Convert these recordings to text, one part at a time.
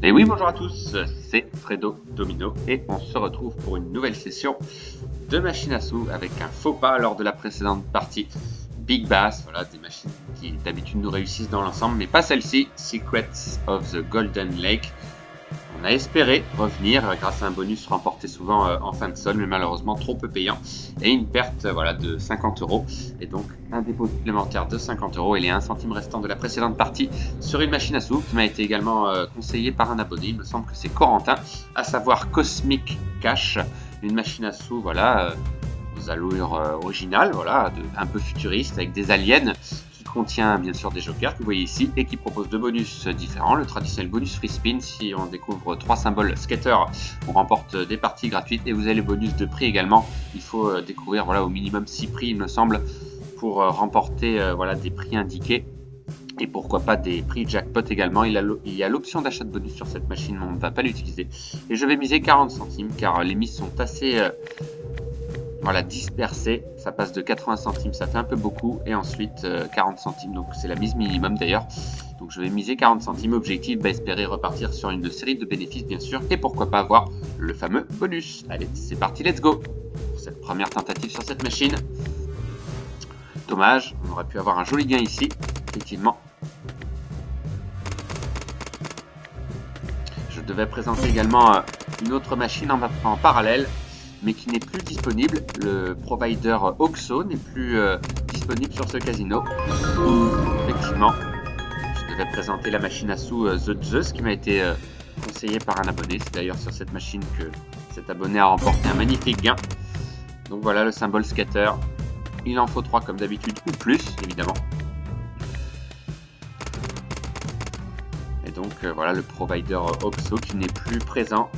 Et oui, bonjour à tous, c'est Fredo Domino et on se retrouve pour une nouvelle session de machine à sous avec un faux pas lors de la précédente partie. Big Bass, voilà, des machines qui d'habitude nous réussissent dans l'ensemble, mais pas celle-ci, Secrets of the Golden Lake. On a espéré revenir grâce à un bonus remporté souvent en fin de sol, mais malheureusement trop peu payant. Et une perte voilà, de 50 €. Et donc un dépôt supplémentaire de 50 € et les 1 centime restants de la précédente partie sur une machine à sous qui m'a été également conseillée par un abonné. Il me semble que c'est Corentin, à savoir Cosmic Cash. Une machine à sous voilà, aux allures originales, voilà, un peu futuriste avec des aliens. Contient bien sûr des jokers que vous voyez ici et qui propose deux bonus différents. Le traditionnel bonus free spin, si on découvre 3 symboles skater, on remporte des parties gratuites et vous avez les bonus de prix également. Il faut découvrir voilà, au minimum 6 prix il me semble pour remporter voilà, des prix indiqués et pourquoi pas des prix jackpot également. Il y a l'option d'achat de bonus sur cette machine, mais on ne va pas l'utiliser. Et je vais miser 40 centimes car les mises sont assez voilà, dispersé, ça passe de 80 centimes, ça fait un peu beaucoup, et ensuite 40 centimes, donc c'est la mise minimum d'ailleurs. Donc je vais miser 40 centimes, objectif, espérer repartir sur une série de bénéfices bien sûr, et pourquoi pas avoir le fameux bonus. Allez, c'est parti, let's go pour cette première tentative sur cette machine. Dommage, on aurait pu avoir un joli gain ici, effectivement. Je devais présenter également une autre machine en parallèle, mais qui n'est plus disponible. Le provider Oxo n'est plus disponible sur ce casino. Effectivement, je devais présenter la machine à sous The Zeus qui m'a été conseillée par un abonné. C'est d'ailleurs sur cette machine que cet abonné a remporté un magnifique gain. Donc voilà le symbole scatter. Il en faut 3 comme d'habitude, ou plus évidemment. Et donc voilà le provider Oxo qui n'est plus présent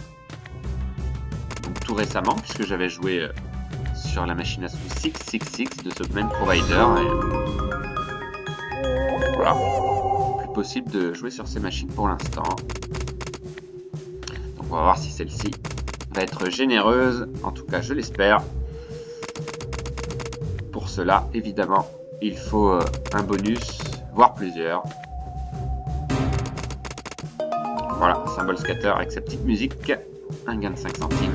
tout récemment, puisque j'avais joué sur la machine à sous 666 de ce même provider. Et voilà, plus possible de jouer sur ces machines pour l'instant. Donc on va voir si celle-ci va être généreuse, en tout cas je l'espère. Pour cela, évidemment, il faut un bonus, voire plusieurs. Voilà, symbole scatter avec sa petite musique, un gain de 5 centimes.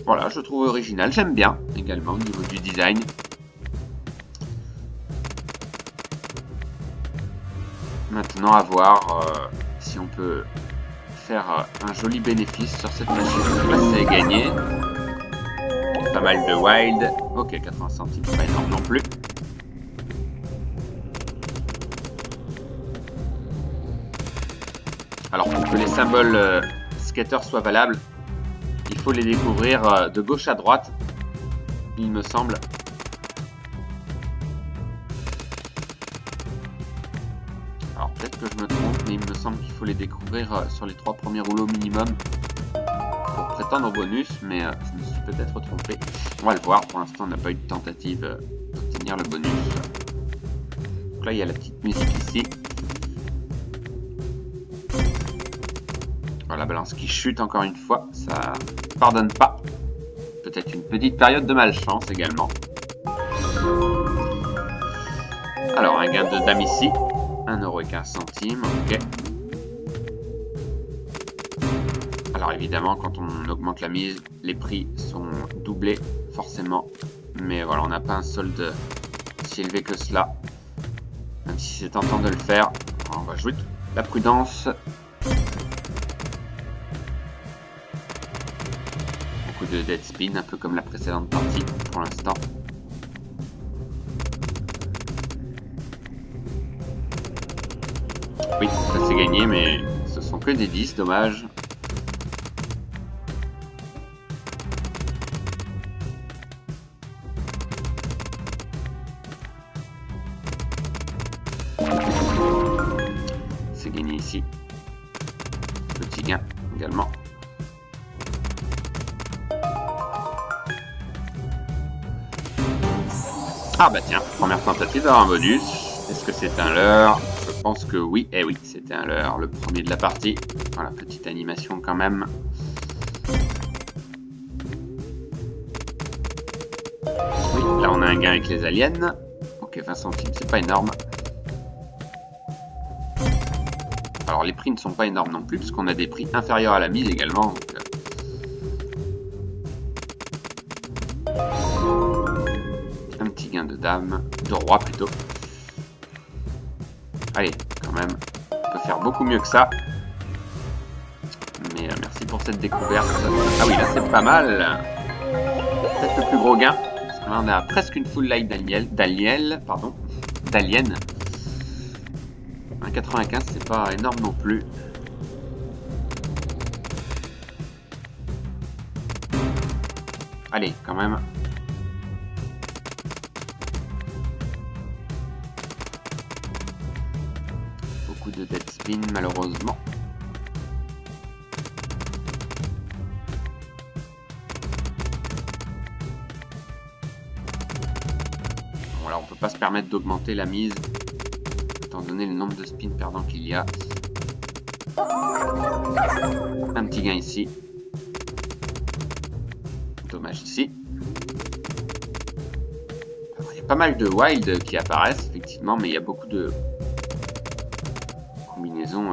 Voilà, je trouve original, j'aime bien également au niveau du design. Maintenant à voir si on peut faire un joli bénéfice sur cette machine. Là c'est gagné. Pas mal de wild. Ok, 80 centimes, pas énorme non plus. Alors pour que les symboles skater soient valables, il faut les découvrir de gauche à droite, il me semble. Alors peut-être que je me trompe, mais il me semble qu'il faut les découvrir sur les 3 premiers rouleaux minimum pour prétendre au bonus, mais je me suis peut-être trompé. On va le voir, pour l'instant on n'a pas eu de tentative d'obtenir le bonus. Donc là il y a la petite musique ici. La balance qui chute encore une fois, ça pardonne pas. Peut-être une petite période de malchance également. Alors un gain de dame ici, 1,15 €, ok. Alors évidemment quand on augmente la mise, les prix sont doublés forcément. Mais voilà, on n'a pas un solde si élevé que cela. Même si c'est tentant de le faire, on va jouer la prudence. De dead spin, un peu comme la précédente partie pour l'instant. Oui, ça c'est gagné, mais ce sont que des 10, dommage. C'est gagné ici. Petit gain également. Ah bah tiens, première tentative d'avoir un bonus. Est-ce que c'est un leurre? Je pense que oui. Eh oui, c'était un leurre, le premier de la partie. Voilà, petite animation quand même. Oui, là on a un gain avec les aliens. Ok, 20 centimes, c'est pas énorme. Alors les prix ne sont pas énormes non plus, puisqu'on a des prix inférieurs à la mise également. Donc, un petit gain de dame, de roi plutôt. Allez, quand même, on peut faire beaucoup mieux que ça. Mais merci pour cette découverte. Ah oui, là c'est pas mal. Peut-être le plus gros gain. Parce que là on a presque une full life d'alien. 1,95 c'est pas énorme non plus. Allez, quand même. Beaucoup de dead spin malheureusement. Bon, là on peut pas se permettre d'augmenter la mise étant donné le nombre de spins perdants qu'il y a. Un petit gain ici. Dommage ici. Alors, il y a pas mal de wild qui apparaissent effectivement, mais il y a beaucoup de combinaisons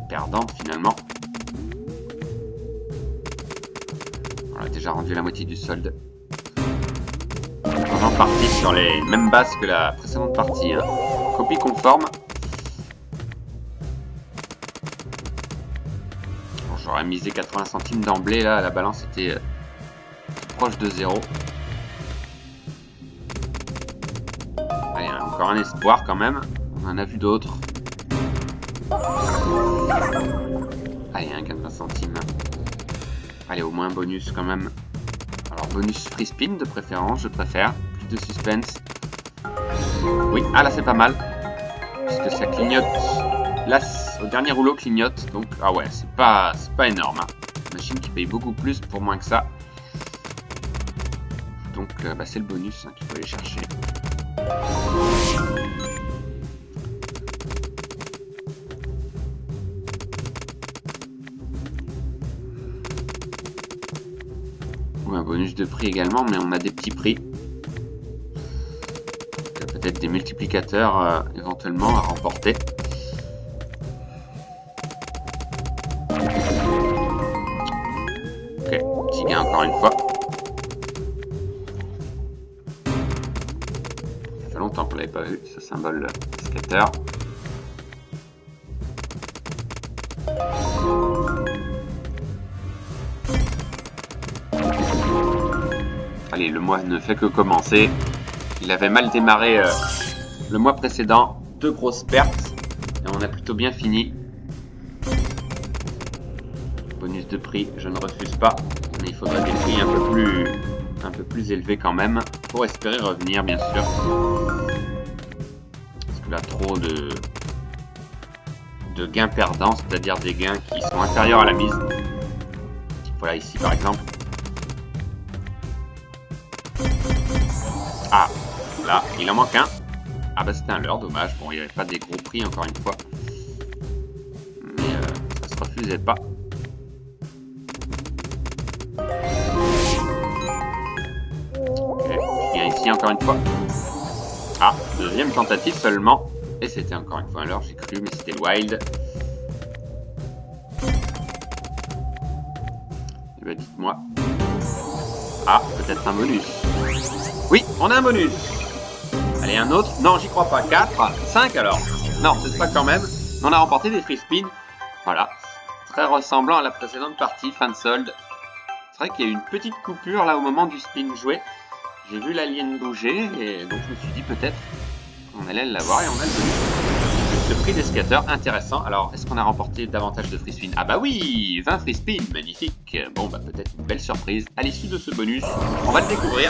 perdantes finalement. On a déjà rendu la moitié du solde. On est en partie sur les mêmes bases que la précédente partie. Hein. Copie conforme. Bon, j'aurais misé 80 centimes d'emblée. Là, la balance était proche de 0. Allez, encore un espoir quand même. On en a vu d'autres. Allez, un 80 centimes. Allez, au moins bonus quand même. Alors, bonus free spin de préférence, je préfère. Plus de suspense. Oui, ah là c'est pas mal. Puisque ça clignote. Là, au dernier rouleau clignote. Donc, ah ouais, c'est pas énorme. Hein. Machine qui paye beaucoup plus pour moins que ça. Donc, bah, c'est le bonus hein, qu'il faut aller chercher. Ou un bonus de prix également, mais on a des petits prix. Peut-être des multiplicateurs éventuellement à remporter. Ok, petit gain encore une fois. Ça fait longtemps qu'on l'avait pas vu, ce symbole scatter. Allez, le mois ne fait que commencer. Il avait mal démarré le mois précédent. 2 grosses pertes. Et on a plutôt bien fini. Bonus de prix, je ne refuse pas. Mais il faudrait des prix un peu plus élevés quand même. Pour espérer revenir, bien sûr. Parce que là, trop de gains perdants. C'est-à-dire des gains qui sont inférieurs à la mise. Voilà, ici par exemple. Ah, là, il en manque un. Ah bah c'était un leurre, dommage. Bon, il n'y avait pas des gros prix encore une fois. Mais ça se refusait pas. Ok, je viens ici encore une fois. Ah, deuxième tentative seulement. Et c'était encore une fois un leurre, j'ai cru, mais c'était le wild. Et bah dites-moi. Ah, peut-être un bonus. Oui, on a un bonus. Allez, un autre. Non, j'y crois pas. 4, 5 alors. Non, peut-être pas quand même. On a remporté des free spins. Voilà. Très ressemblant à la précédente partie, fin de solde. C'est vrai qu'il y a eu une petite coupure là au moment du spin joué. J'ai vu l'alien bouger et donc je me suis dit peut-être qu'on allait l'avoir et on a le bonus. Le prix des skateurs, intéressant. Alors, est-ce qu'on a remporté davantage de free spins? Ah bah oui, 20 free spins, magnifique. Bon, bah peut-être une belle surprise à l'issue de ce bonus. On va le découvrir.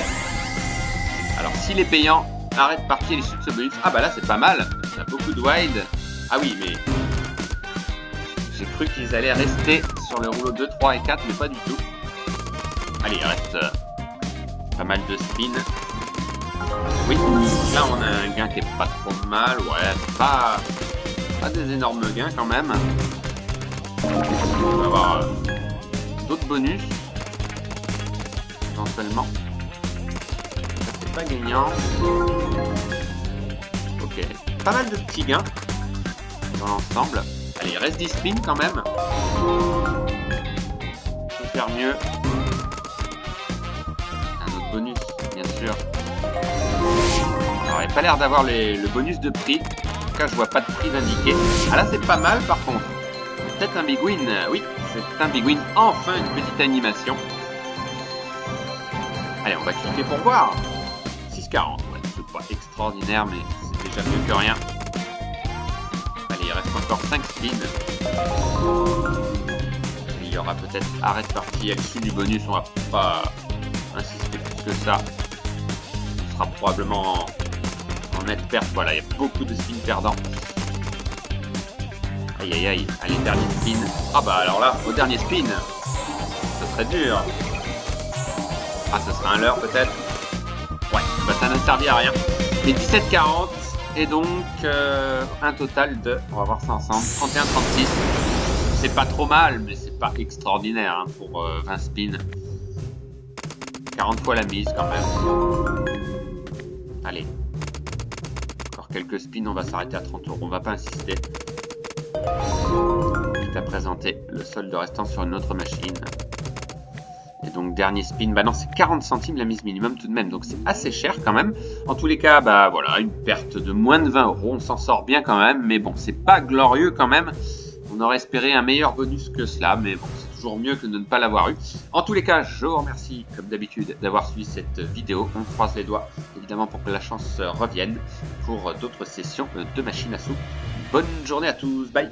Alors, s'il est payant, arrête de partir à l'issue de ce bonus. Ah bah là, c'est pas mal. On a beaucoup de wild. Ah oui, mais j'ai cru qu'ils allaient rester sur le rouleau 2, 3 et 4, mais pas du tout. Allez, il reste pas mal de spins. Oui, là on a un gain qui est pas trop mal. Ouais, pas des énormes gains quand même. On va avoir d'autres bonus éventuellement. Ça c'est pas gagnant. Ok, pas mal de petits gains. dans l'ensemble. Allez, il reste 10 spins quand même. On peut faire mieux. Un autre bonus, bien sûr. Alors, il n'y a pas l'air d'avoir le bonus de prix. En tout cas, je vois pas de prix indiqué. Ah là, c'est pas mal par contre. Peut-être un big win. Oui, c'est un big win. Enfin, une petite animation. Allez, on va cliquer pour voir. 6,40. Ouais, c'est pas extraordinaire, mais c'est déjà mieux que rien. Allez, il reste encore 5 spins. Et il y aura peut-être arrêt de partie. Au-dessus du bonus, on va pas insister plus que ça. Ce sera probablement en nette perte. Voilà, il y a beaucoup de spins perdants. Aïe aïe aïe. Allez, dernier spin. Ah bah alors là, au dernier spin, ce serait dur. Ah, ce sera un leurre peut-être. Ouais, bah ça n'a servi à rien. Mais 17,40 et donc un total de, on va voir ça ensemble, 31,36. C'est pas trop mal, mais c'est pas extraordinaire hein, pour 20 spins. 40 fois la mise quand même. Allez. Encore quelques spins, on va s'arrêter à 30 €. On va pas insister. Quitte à présenter le solde restant sur une autre machine. Et donc dernier spin, bah non c'est 40 centimes la mise minimum tout de même, donc c'est assez cher quand même. En tous les cas, bah voilà, une perte de moins de 20 €, on s'en sort bien quand même, mais bon, c'est pas glorieux quand même. On aurait espéré un meilleur bonus que cela, mais bon, c'est toujours mieux que de ne pas l'avoir eu. En tous les cas, je vous remercie comme d'habitude d'avoir suivi cette vidéo. On croise les doigts évidemment pour que la chance revienne pour d'autres sessions de machine à sous. Bonne journée à tous, bye!